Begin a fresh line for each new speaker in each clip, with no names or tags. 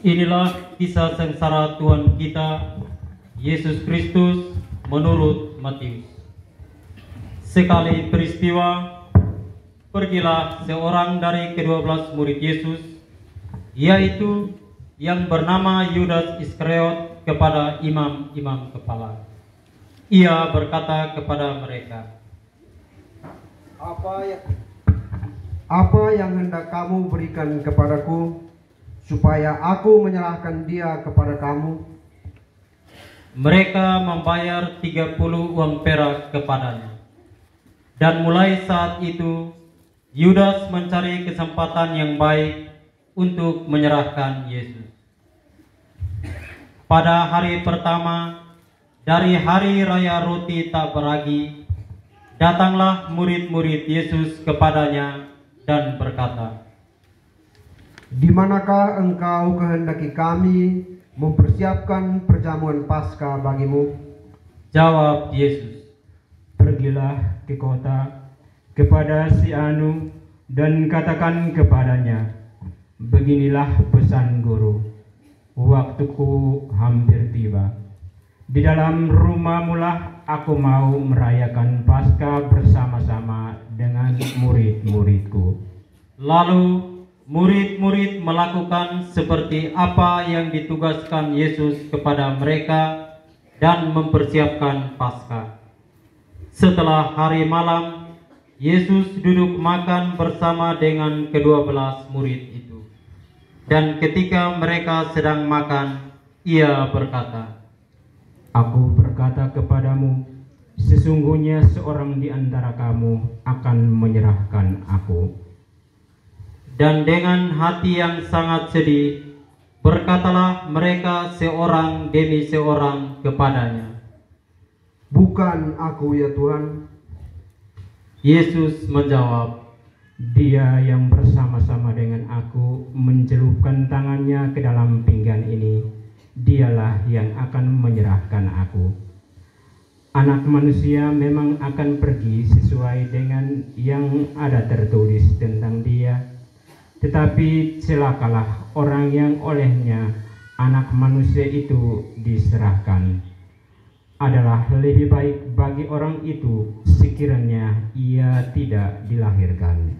Inilah kisah sengsara Tuhan kita, Yesus Kristus menurut Matius. Sekali peristiwa, pergilah seorang dari ke-12 murid Yesus, yaitu yang bernama Yudas Iskariot, kepada imam-imam kepala. Ia berkata kepada mereka,
Apa yang hendak kamu berikan kepadaku, supaya aku menyerahkan dia kepada kamu?
Mereka membayar 30 uang perak kepadanya. Dan mulai saat itu, Yudas mencari kesempatan yang baik untuk menyerahkan Yesus. Pada hari pertama dari hari raya roti tak beragi, datanglah murid-murid Yesus kepadanya dan berkata,
Di manakah engkau kehendaki kami mempersiapkan perjamuan Paskah bagimu?
Jawab Yesus,
Pergilah ke kota kepada si Anu dan katakan kepadanya, Beginilah pesan guru, waktuku hampir tiba. Di dalam rumahmulah aku mau merayakan Paskah bersama-sama dengan murid-muridku.
Lalu murid-murid melakukan seperti apa yang ditugaskan Yesus kepada mereka dan mempersiapkan Paskah. Setelah hari malam, Yesus duduk makan bersama dengan ke-12 murid itu. Dan ketika mereka sedang makan, ia berkata,
Aku berkata kepadamu, sesungguhnya seorang di antara kamu akan menyerahkan aku.
Dan dengan hati yang sangat sedih, berkatalah mereka seorang demi seorang kepadanya,
Bukan aku ya Tuhan.
Yesus menjawab,
Dia yang bersama-sama dengan aku mencelupkan tangannya ke dalam pinggan ini, dialah yang akan menyerahkan aku. Anak manusia memang akan pergi sesuai dengan yang ada tertulis tentang dia. Tetapi celakalah orang yang olehnya anak manusia itu diserahkan. Adalah lebih baik bagi orang itu sekiranya ia tidak dilahirkan.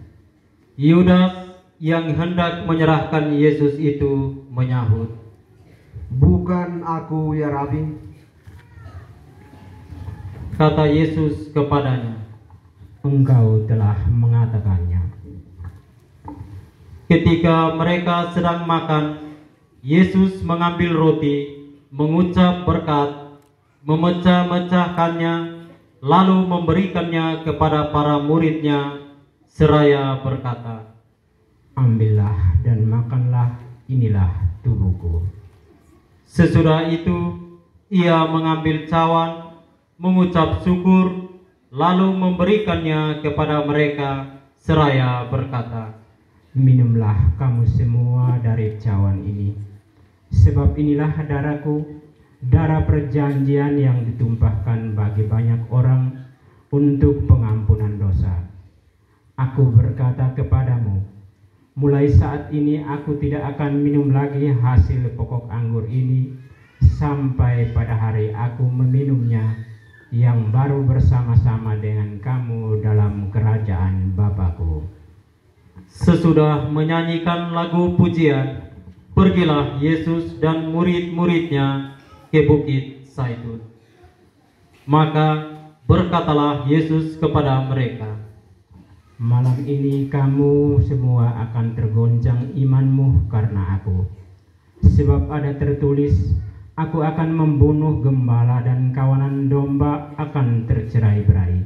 Yudas yang hendak menyerahkan Yesus itu menyahut,
Bukan aku ya Rabi.
Kata Yesus kepadanya,
Engkau telah mengatakannya.
Ketika mereka sedang makan, Yesus mengambil roti, mengucap berkat, memecah-mecahkannya, lalu memberikannya kepada para muridnya, seraya berkata,
Ambillah dan makanlah, inilah tubuhku.
Sesudah itu, ia mengambil cawan, mengucap syukur, lalu memberikannya kepada mereka, seraya berkata,
Minumlah kamu semua dari cawan ini, sebab inilah darahku, darah perjanjian yang ditumpahkan bagi banyak orang untuk pengampunan dosa. Aku berkata kepadamu, mulai saat ini aku tidak akan minum lagi hasil pokok anggur ini sampai pada hari aku meminumnya yang baru bersama-sama dengan kamu dalam kerajaan Bapa-Ku.
Sesudah menyanyikan lagu pujian, pergilah Yesus dan murid-muridnya ke Bukit Zaitun. Maka berkatalah Yesus kepada mereka,
Malam ini kamu semua akan tergoncang imanmu karena aku. Sebab ada tertulis, aku akan membunuh gembala dan kawanan domba akan tercerai-berai.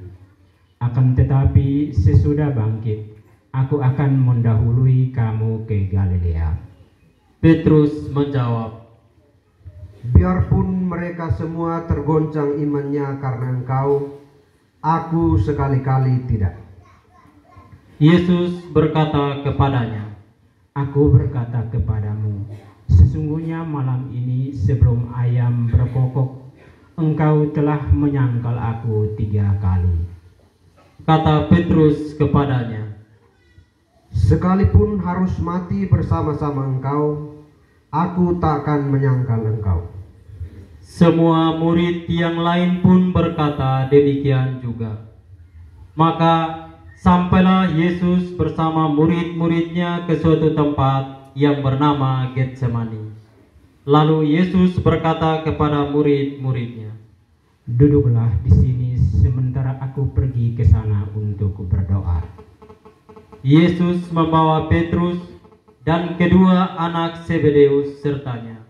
Akan tetapi sesudah bangkit, aku akan mendahului kamu ke Galilea.
Petrus menjawab,
Biarpun mereka semua tergoncang imannya karena engkau, aku sekali-kali tidak.
Yesus berkata kepadanya,
Aku berkata kepadamu, sesungguhnya malam ini sebelum ayam berkokok, engkau telah menyangkal aku 3 kali.
Kata Petrus kepadanya,
Sekalipun harus mati bersama-sama engkau, aku takkan menyangkal engkau.
Semua murid yang lain pun berkata demikian juga. Maka sampailah Yesus bersama murid-muridnya ke suatu tempat yang bernama Getsemani. Lalu Yesus berkata kepada murid-muridnya,
"Duduklah di sini sementara aku pergi ke sana untuk berdoa."
Yesus membawa Petrus dan kedua anak Zebedeus sertanya.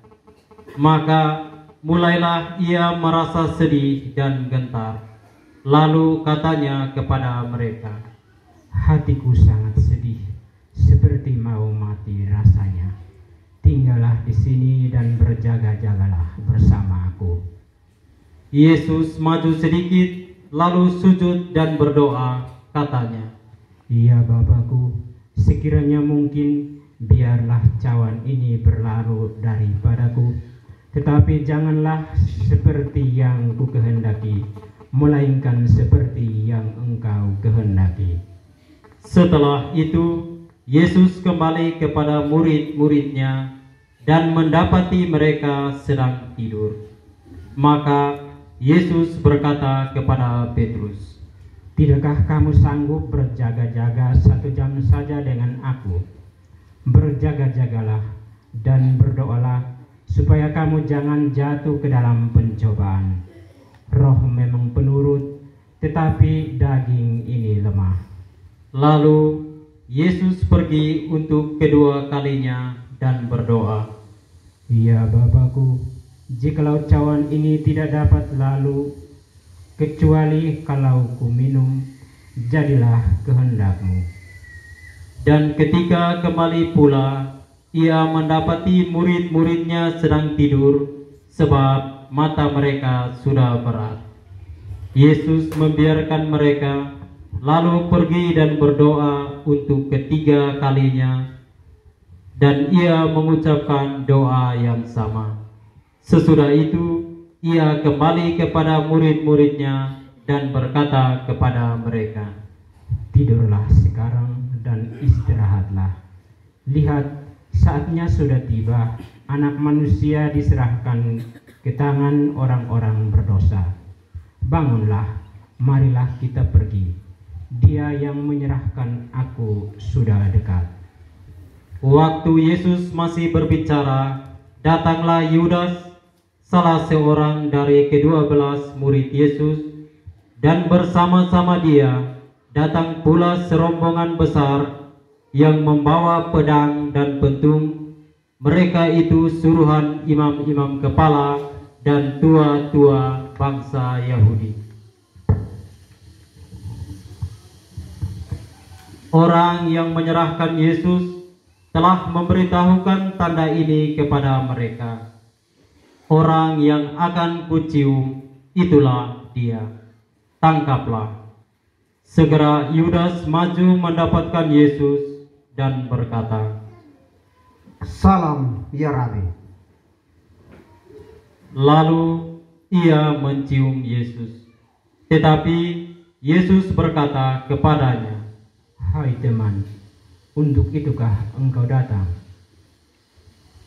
Maka mulailah ia merasa sedih dan gentar. Lalu katanya kepada mereka,
"Hatiku sangat sedih, seperti mau mati rasanya. Tinggallah di sini dan berjaga-jagalah bersama aku."
Yesus maju sedikit, lalu sujud dan berdoa, katanya,
"Ya Bapakku, sekiranya mungkin, biarlah cawan ini berlalu daripadaku, tetapi janganlah seperti yang ku kehendaki, melainkan seperti yang engkau kehendaki."
Setelah itu, Yesus kembali kepada murid-muridnya dan mendapati mereka sedang tidur. Maka Yesus berkata kepada Petrus,
"Tidakkah kamu sanggup berjaga-jaga 1 jam saja dengan aku? Berjaga-jagalah dan berdoalah, supaya kamu jangan jatuh ke dalam pencobaan. Roh memang penurut, tetapi daging ini lemah."
Lalu Yesus pergi untuk kedua kalinya dan berdoa,
"Ya Bapakku, jikalau cawan ini tidak dapat lalu, kecuali kalau ku minum, jadilah kehendakmu."
Dan ketika kembali pula, ia mendapati murid-muridnya sedang tidur, sebab mata mereka sudah berat. Yesus membiarkan mereka, lalu pergi dan berdoa untuk ketiga kalinya, dan ia mengucapkan doa yang sama. Sesudah itu, ia kembali kepada murid-muridnya dan berkata kepada mereka,
"Tidurlah sekarang dan istirahatlah. Lihat, saatnya sudah tiba, Anak Manusia diserahkan ke tangan orang-orang berdosa. Bangunlah, marilah kita pergi. Dia yang menyerahkan aku sudah dekat."
Waktu Yesus masih berbicara, datanglah Yudas, salah seorang dari ke-12 murid Yesus, dan bersama-sama dia datang pula serombongan besar yang membawa pedang dan pentung. Mereka itu suruhan imam-imam kepala dan tua-tua bangsa Yahudi. Orang yang menyerahkan Yesus telah memberitahukan tanda ini kepada mereka. Orang yang akan kucium, itulah dia. Tangkaplah. Segera Yudas maju mendapatkan Yesus dan berkata,
"Salam ya Rabi."
Lalu ia mencium Yesus. Tetapi Yesus berkata kepadanya,
"Hai teman, untuk itukah engkau datang?"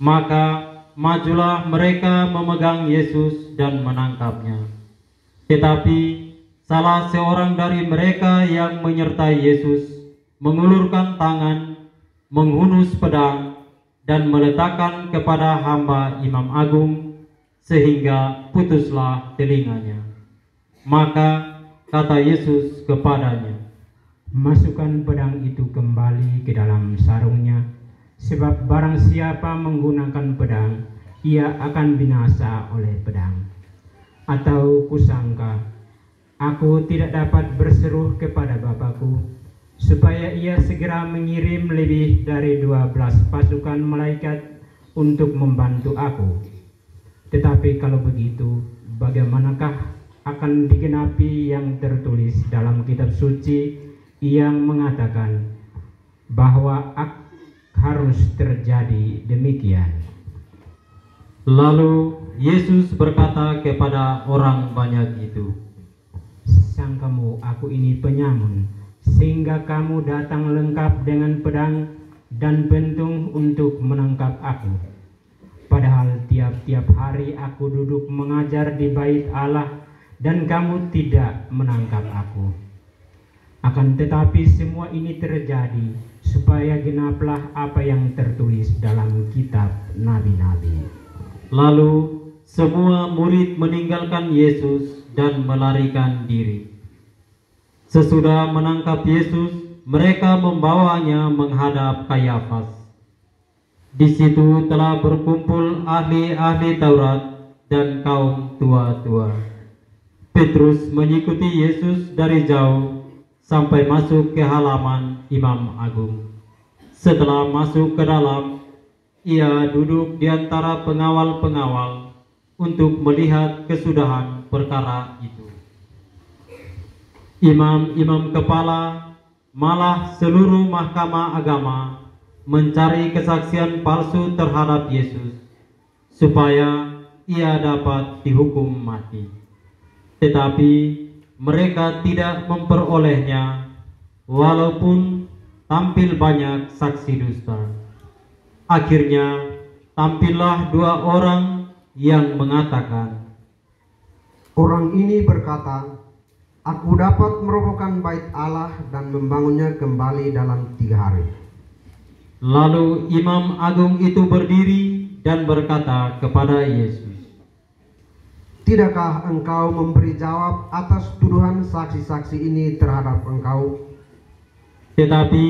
Maka majulah mereka memegang Yesus dan menangkapnya. Tetapi salah seorang dari mereka yang menyertai Yesus mengulurkan tangan, menghunus pedang, dan meletakkan kepada hamba imam agung, sehingga putuslah telinganya. Maka kata Yesus kepadanya,
"Masukkan pedang itu kembali ke dalam sarungnya, sebab barang siapa menggunakan pedang, ia akan binasa oleh pedang. Atau kusangka, aku tidak dapat berseru kepada Bapakku, supaya ia segera mengirim lebih dari 12 pasukan malaikat untuk membantu aku. Tetapi kalau begitu, bagaimanakah akan digenapi yang tertulis dalam kitab suci yang mengatakan bahwa harus terjadi demikian?"
Lalu Yesus berkata kepada orang banyak itu,
"Sangkamu aku ini penyamun, sehingga kamu datang lengkap dengan pedang dan pentung untuk menangkap aku? Padahal tiap-tiap hari aku duduk mengajar di bait Allah dan kamu tidak menangkap aku. Akan tetapi semua ini terjadi supaya genaplah apa yang tertulis dalam kitab nabi-nabi.
Lalu semua murid meninggalkan Yesus dan melarikan diri. Sesudah menangkap Yesus, mereka membawanya menghadap Kayafas. Di situ telah berkumpul ahli-ahli Taurat dan kaum tua-tua. Petrus mengikuti Yesus dari jauh sampai masuk ke halaman Imam Agung. Setelah masuk ke dalam, ia duduk di antara pengawal-pengawal untuk melihat kesudahan perkara itu. Imam-imam kepala, malah seluruh mahkamah agama mencari kesaksian palsu terhadap Yesus, supaya ia dapat dihukum mati. Tetapi mereka tidak memperolehnya, walaupun tampil banyak saksi dusta. Akhirnya tampillah 2 orang yang mengatakan,
Orang ini berkata, Aku dapat merobohkan bait Allah dan membangunnya kembali dalam 3 hari.
Lalu Imam Agung itu berdiri dan berkata kepada Yesus,
Tidakkah engkau memberi jawab atas tuduhan saksi-saksi ini terhadap engkau?
Tetapi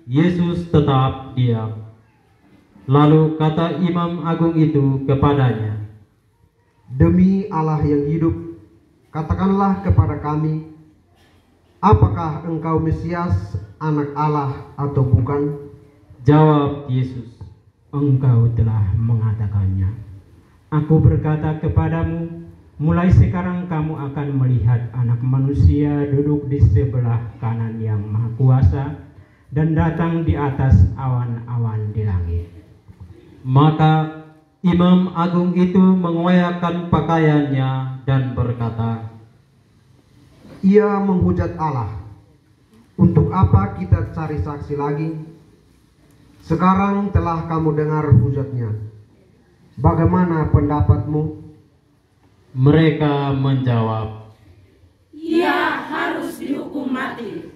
Yesus tetap diam. Lalu kata Imam Agung itu kepadanya,
Demi Allah yang hidup, katakanlah kepada kami, apakah engkau Mesias, anak Allah atau bukan?
Jawab Yesus,
Engkau telah mengatakannya. Aku berkata kepadamu, mulai sekarang kamu akan melihat Anak Manusia duduk di sebelah kanan Yang Maha Kuasa dan datang di atas awan-awan di langit.
Maka Imam Agung itu mengoyakkan pakaiannya dan berkata,
Ia menghujat Allah. Untuk apa kita cari saksi lagi? Sekarang telah kamu dengar hujatnya. Bagaimana pendapatmu?
Mereka menjawab,
Ia harus dihukum mati.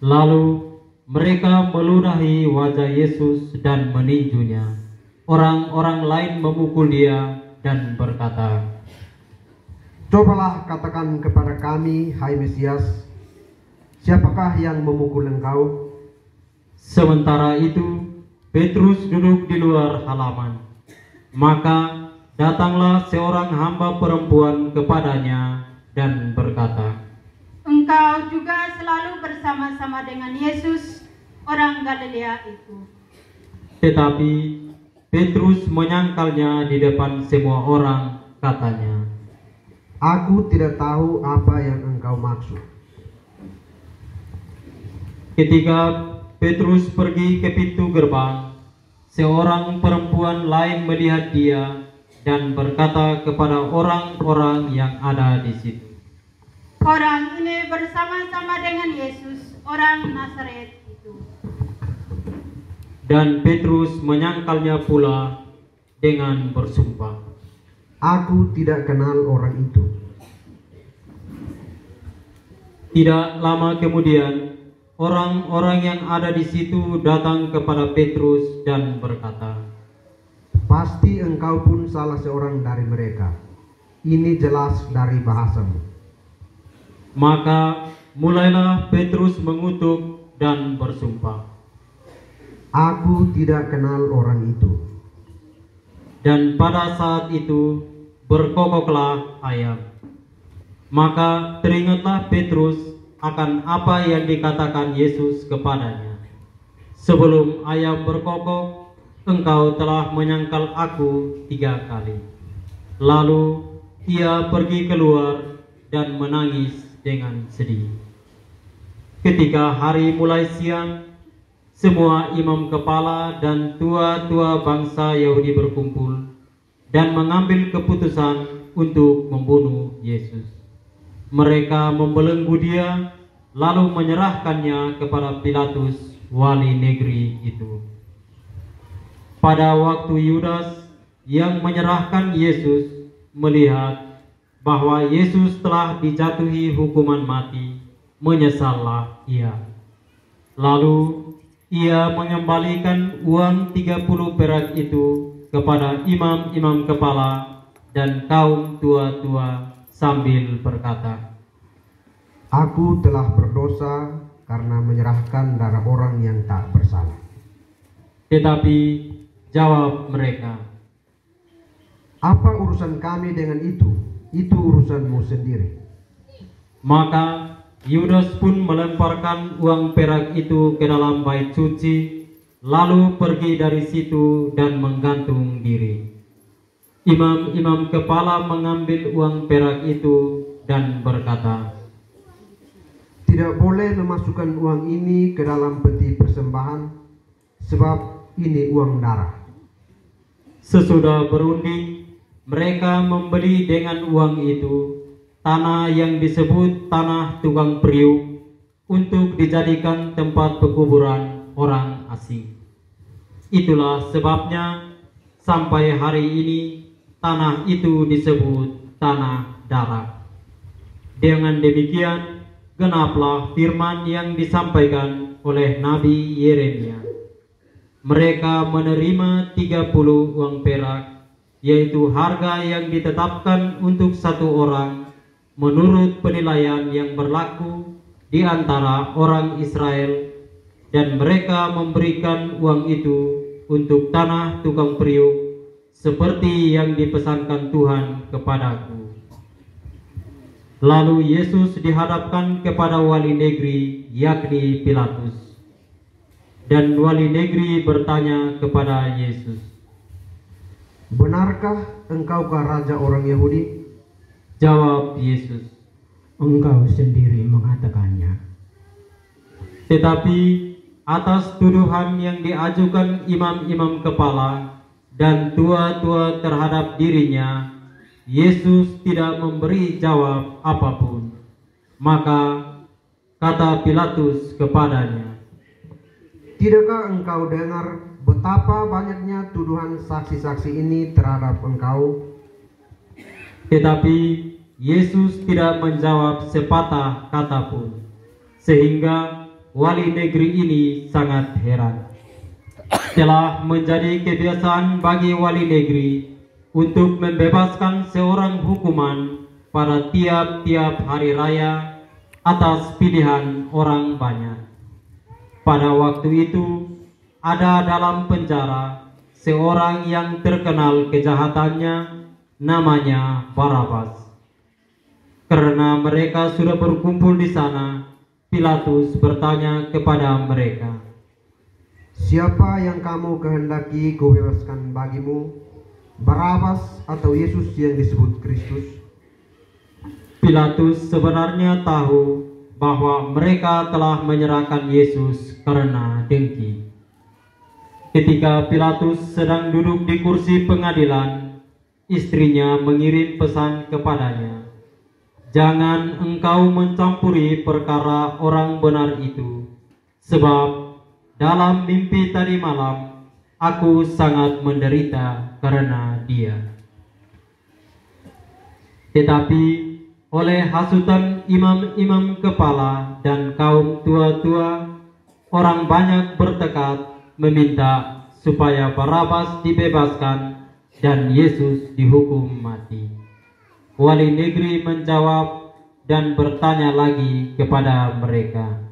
Lalu mereka meludahi wajah Yesus dan meninjunya. Orang-orang lain memukul dia dan berkata,
Cobalah katakan kepada kami, hai Mesias, siapakah yang memukul engkau?
Sementara itu Petrus duduk di luar halaman. Maka datanglah seorang hamba perempuan kepadanya dan berkata,
Engkau juga selalu bersama-sama dengan Yesus, orang Galilea itu.
Tetapi Petrus menyangkalnya di depan semua orang, katanya,
Aku tidak tahu apa yang engkau maksud.
Ketika Petrus pergi ke pintu gerbang, seorang perempuan lain melihat dia dan berkata kepada orang-orang yang ada di situ,
Orang ini bersama-sama dengan Yesus, orang Nazaret itu.
Dan Petrus menyangkalnya pula dengan bersumpah,
Aku tidak kenal orang itu.
Tidak lama kemudian, orang-orang yang ada di situ datang kepada Petrus dan berkata,
Pasti engkau pun salah seorang dari mereka. Ini jelas dari bahasamu.
Maka mulailah Petrus mengutuk dan bersumpah,
Aku tidak kenal orang itu.
dan pada saat itu berkokoklah ayam. Maka teringatlah Petrus akan apa yang dikatakan Yesus kepadanya, Sebelum ayam berkokok, engkau telah menyangkal aku 3 kali. Lalu ia pergi keluar dan menangis dengan sedih. Ketika hari mulai siang, semua imam kepala dan tua-tua bangsa Yahudi berkumpul dan mengambil keputusan untuk membunuh Yesus. Mereka membelenggu dia, lalu menyerahkannya kepada Pilatus, wali negeri itu. Pada waktu Yudas, yang menyerahkan Yesus melihat bahwa Yesus telah dijatuhi hukuman mati, menyesallah ia. Lalu ia mengembalikan uang 30 perak itu kepada imam-imam kepala dan kaum tua-tua sambil berkata,
"Aku telah berdosa karena menyerahkan darah orang yang tak bersalah."
Tetapi jawab mereka,
"Apa urusan kami dengan itu? Itu urusanmu sendiri."
Maka Yudas pun melemparkan uang perak itu ke dalam bait suci, lalu pergi dari situ dan menggantung diri. Imam-imam kepala mengambil uang perak itu dan berkata,
"Tidak boleh memasukkan uang ini ke dalam peti persembahan, sebab ini uang darah."
Sesudah berunding, mereka membeli dengan uang itu tanah yang disebut tanah tukang periuk untuk dijadikan tempat pekuburan orang asing. Itulah sebabnya sampai hari ini tanah itu disebut tanah darah. Dengan demikian genaplah firman yang disampaikan oleh Nabi Yeremia. Mereka menerima 30 uang perak, yaitu harga yang ditetapkan untuk satu orang menurut penilaian yang berlaku di antara orang Israel, dan mereka memberikan uang itu untuk tanah tukang periuk seperti yang dipesankan Tuhan kepadaku. Lalu Yesus dihadapkan kepada wali negeri, yakni Pilatus. Dan wali negeri bertanya kepada Yesus,
"Benarkah engkaukah raja orang Yahudi?"
Jawab Yesus,
"Engkau sendiri mengatakannya."
Tetapi atas tuduhan yang diajukan imam-imam kepala dan tua-tua terhadap dirinya, Yesus tidak memberi jawab apapun. Maka kata Pilatus kepadanya,
"Tidakkah engkau dengar betapa banyaknya tuduhan saksi-saksi ini terhadap engkau?"
Tetapi Yesus tidak menjawab sepatah kata pun, sehingga wali negeri ini sangat heran. Telah menjadi kebiasaan bagi wali negeri untuk membebaskan seorang hukuman pada tiap-tiap hari raya atas pilihan orang banyak. Pada waktu itu ada dalam penjara seorang yang terkenal kejahatannya, namanya Barabas. Karena mereka sudah berkumpul di sana, Pilatus bertanya kepada mereka,
"Siapa yang kamu kehendaki kubebaskan bagimu, Barabas atau Yesus yang disebut Kristus?"
Pilatus sebenarnya tahu bahwa mereka telah menyerahkan Yesus karena dengki. Ketika Pilatus sedang duduk di kursi pengadilan, istrinya mengirim pesan kepadanya, "Jangan engkau mencampuri perkara orang benar itu, sebab dalam mimpi tadi malam aku sangat menderita karena dia." Tetapi oleh hasutan imam-imam kepala dan kaum tua-tua, orang banyak bertekad meminta supaya Barabas dibebaskan dan Yesus dihukum mati. Wali negeri menjawab dan bertanya lagi kepada mereka,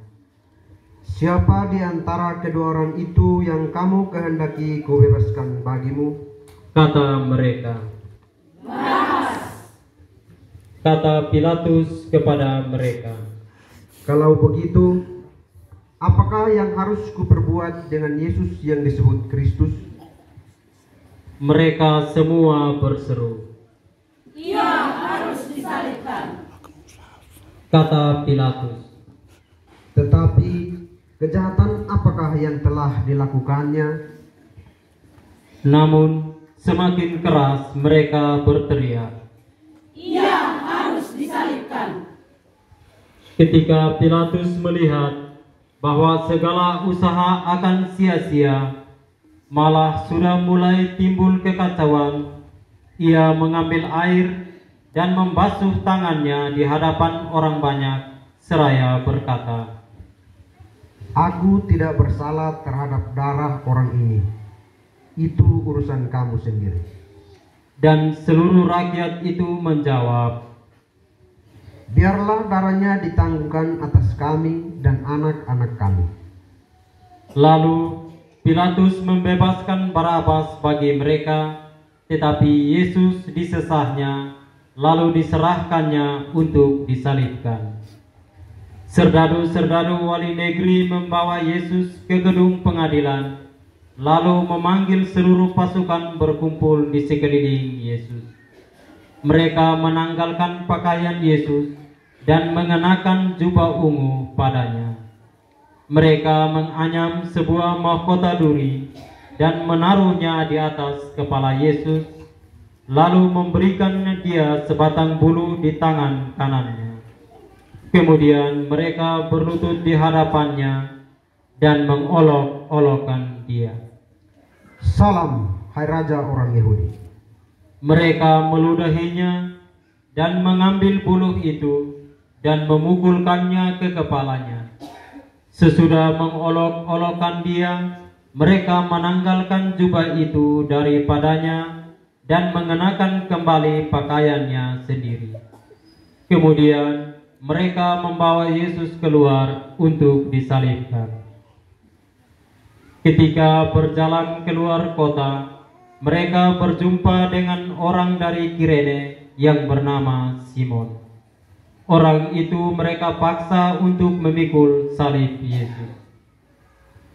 "Siapa di antara kedua orang itu yang kamu kehendaki kubebaskan bagimu?"
Kata mereka, Kata Pilatus kepada mereka,
"Kalau begitu, apakah yang harus kuperbuat dengan Yesus yang disebut Kristus?"
Mereka semua berseru,
Ia harus disalibkan.
Kata Pilatus,
Tetapi kejahatan apakah yang telah dilakukannya?
namun semakin keras mereka berteriak.
Ia harus disalibkan.
Ketika Pilatus melihat bahwa segala usaha akan sia-sia, malah sudah mulai timbul kekacauan. Ia mengambil air dan membasuh tangannya di hadapan orang banyak, seraya berkata,
Aku tidak bersalah terhadap darah orang ini. Itu urusan kamu sendiri.
Dan seluruh rakyat itu menjawab,
Biarlah darahnya ditanggungkan atas kami dan anak-anak kami.
Lalu Pilatus membebaskan Barabas bagi mereka, tetapi Yesus disesahnya, lalu diserahkannya untuk disalibkan. Serdadu-serdadu wali negeri membawa Yesus ke gedung pengadilan, lalu memanggil seluruh pasukan berkumpul di sekeliling Yesus. Mereka menanggalkan pakaian Yesus dan mengenakan jubah ungu padanya. Mereka menganyam sebuah mahkota duri dan menaruhnya di atas kepala Yesus, lalu memberikan dia sebatang bulu di tangan kanannya. Kemudian mereka berlutut di hadapannya dan mengolok-olokkan dia.
Salam, hai Raja orang Yahudi.
Mereka meludahinya dan mengambil buluh itu dan memukulkannya ke kepalanya. Sesudah mengolok-olokkan dia, mereka menanggalkan jubah itu daripadanya dan mengenakan kembali pakaiannya sendiri. Kemudian mereka membawa Yesus keluar untuk disalibkan. Ketika berjalan keluar kota, mereka berjumpa dengan orang dari Kirene yang bernama Simon. Orang itu mereka paksa untuk memikul salib Yesus.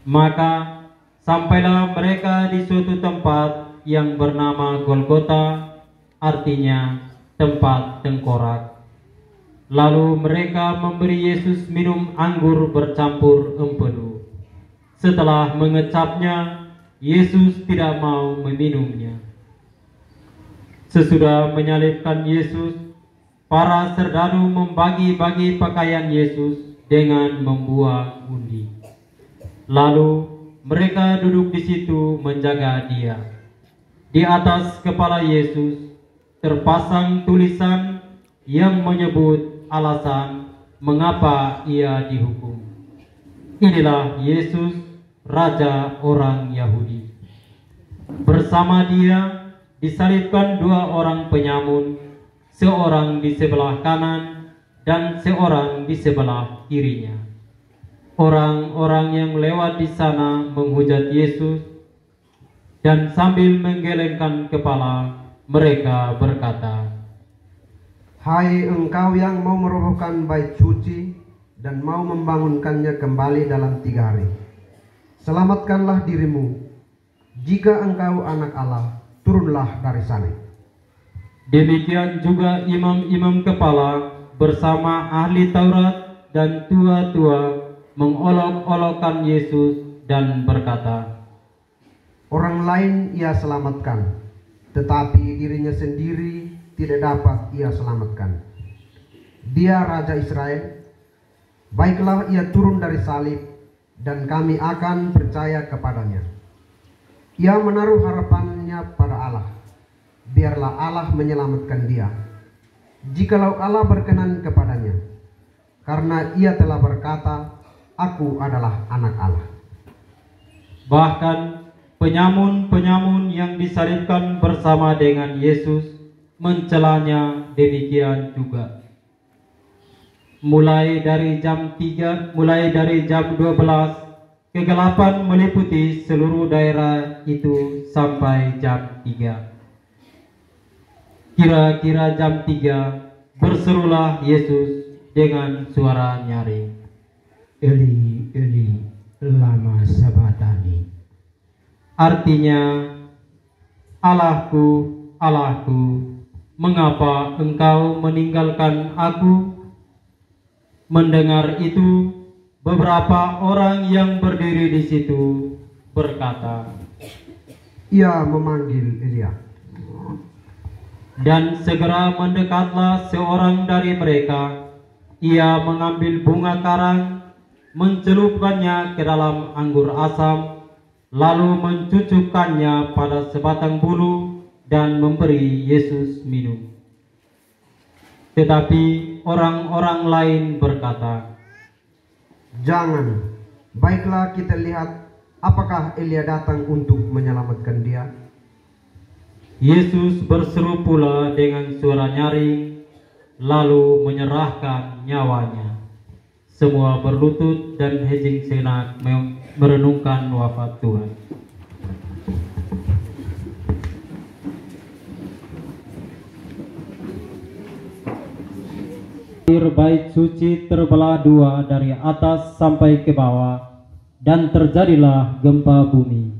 Maka sampailah mereka di suatu tempat yang bernama Golgota, artinya tempat tengkorak. Lalu mereka memberi Yesus minum anggur bercampur empedu. Setelah mengecapnya, Yesus tidak mau meminumnya. Sesudah menyalibkan Yesus, para serdadu membagi-bagi pakaian Yesus dengan membuat undi. Lalu mereka duduk di situ menjaga dia. Di atas kepala Yesus terpasang tulisan yang menyebut alasan mengapa ia dihukum. Inilah Yesus, Raja orang Yahudi. Bersama dia disalibkan dua orang penyamun, seorang di sebelah kanan dan seorang di sebelah kirinya. Orang-orang yang lewat di sana menghujat Yesus, dan sambil menggelengkan kepala mereka berkata,
Hai engkau yang mau merobohkan bait suci dan mau membangunkannya kembali dalam 3 hari. Selamatkanlah dirimu. Jika engkau anak Allah, turunlah dari sana.
Demikian juga imam-imam kepala bersama ahli Taurat dan tua-tua mengolok-olokkan Yesus dan berkata,
Orang lain ia selamatkan, tetapi dirinya sendiri tidak dapat ia selamatkan. Dia Raja Israel, baiklah ia turun dari salib, dan kami akan percaya kepadanya. Ia menaruh harapannya pada Allah. Biarlah Allah menyelamatkan dia, jikalau Allah berkenan kepadanya, karena ia telah berkata, Aku adalah anak Allah.
Bahkan penyamun-penyamun yang disalibkan bersama dengan Yesus mencelanya demikian juga. Mulai dari jam 12, kegelapan meliputi seluruh daerah itu sampai jam 3. Kira-kira jam 3 berserulah Yesus dengan suara nyaring,
Eli, Eli, lama sabachthani.
Artinya, Allahku, Allahku, mengapa engkau meninggalkan aku? Mendengar itu, beberapa orang yang berdiri di situ berkata,
Ia memanggil Elia.
Dan segera mendekatlah seorang dari mereka. Ia mengambil bunga karang, mencelupkannya ke dalam anggur asam, lalu mencucukkannya pada sebatang bulu dan memberi Yesus minum. Tetapi orang-orang lain berkata,
"Jangan, baiklah kita lihat apakah Elia datang untuk menyelamatkan dia."
Yesus berseru pula dengan suara nyaring, lalu menyerahkan nyawanya. Semua berlutut dan hening sejenak merenungkan wafat Tuhan. Bait suci terbelah dua dari atas sampai ke bawah, dan terjadilah gempa bumi.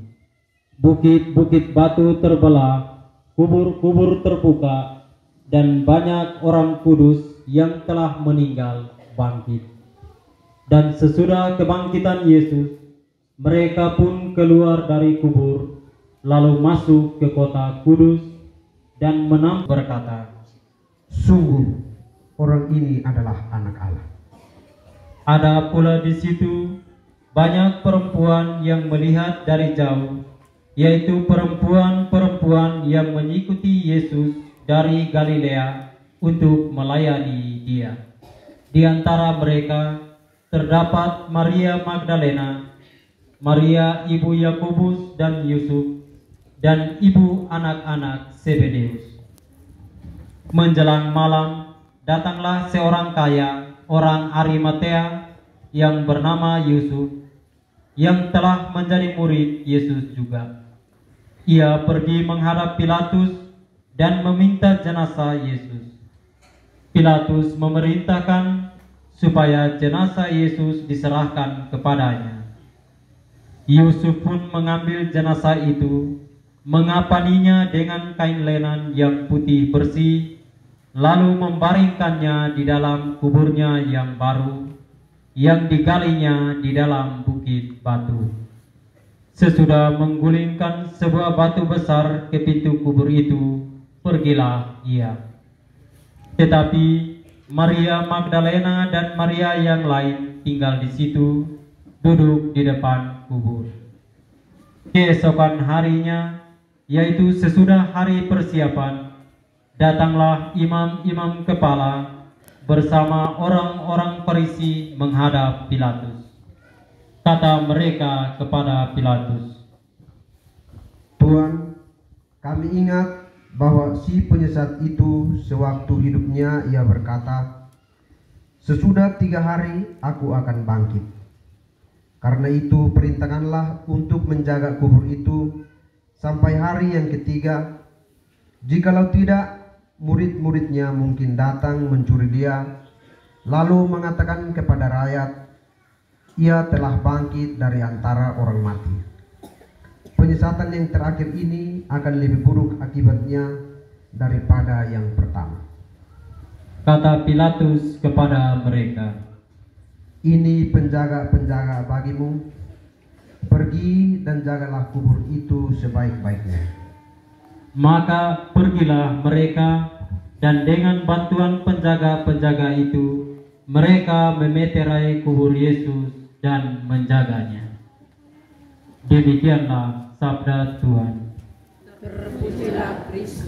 Bukit-bukit batu terbelah, kubur-kubur terbuka, dan banyak orang kudus yang telah meninggal bangkit. Dan sesudah kebangkitan Yesus, mereka pun keluar dari kubur, lalu masuk ke kota kudus dan berkata,
"Sungguh, orang ini adalah anak Allah."
Ada pula di situ banyak perempuan yang melihat dari jauh, yaitu perempuan-perempuan yang mengikuti Yesus dari Galilea untuk melayani Dia. Di antara mereka terdapat Maria Magdalena, Maria ibu Yakobus dan Yusuf, dan ibu anak-anak Zebedeus. Menjelang malam, datanglah seorang kaya, orang Arimatea, yang bernama Yusuf, yang telah menjadi murid Yesus juga. Ia pergi menghadap Pilatus dan meminta jenazah Yesus. Pilatus memerintahkan supaya jenazah Yesus diserahkan kepadanya. Yusuf pun mengambil jenazah itu, mengapaninya dengan kain lenan yang putih bersih, lalu membaringkannya di dalam kuburnya yang baru, yang digalinya di dalam bukit batu. Sesudah menggulingkan sebuah batu besar ke pintu kubur itu, pergilah ia. Tetapi Maria Magdalena dan Maria yang lain tinggal di situ, duduk di depan kubur. Keesokan harinya, yaitu sesudah hari persiapan, datanglah imam-imam kepala bersama orang-orang Farisi menghadap Pilatus. Kata mereka kepada Pilatus,
"Tuan, kami ingat bahwa si penyesat itu sewaktu hidupnya ia berkata, 'Sesudah 3 hari aku akan bangkit.' Karena itu perintahkanlah untuk menjaga kubur itu sampai hari yang ketiga. Jikalau tidak, murid-muridnya mungkin datang mencuri dia, lalu mengatakan kepada rakyat, 'Ia telah bangkit dari antara orang mati.' Penyesatan yang terakhir ini akan lebih buruk akibatnya daripada yang pertama."
Kata Pilatus kepada mereka,
"Ini penjaga-penjaga bagimu. Pergi dan jagalah kubur itu sebaik-baiknya."
Maka pergilah mereka, dan dengan bantuan penjaga-penjaga itu, mereka memeterai kubur Yesus dan menjaganya. Demikianlah sabda Tuhan.
Terpujilah Kristus.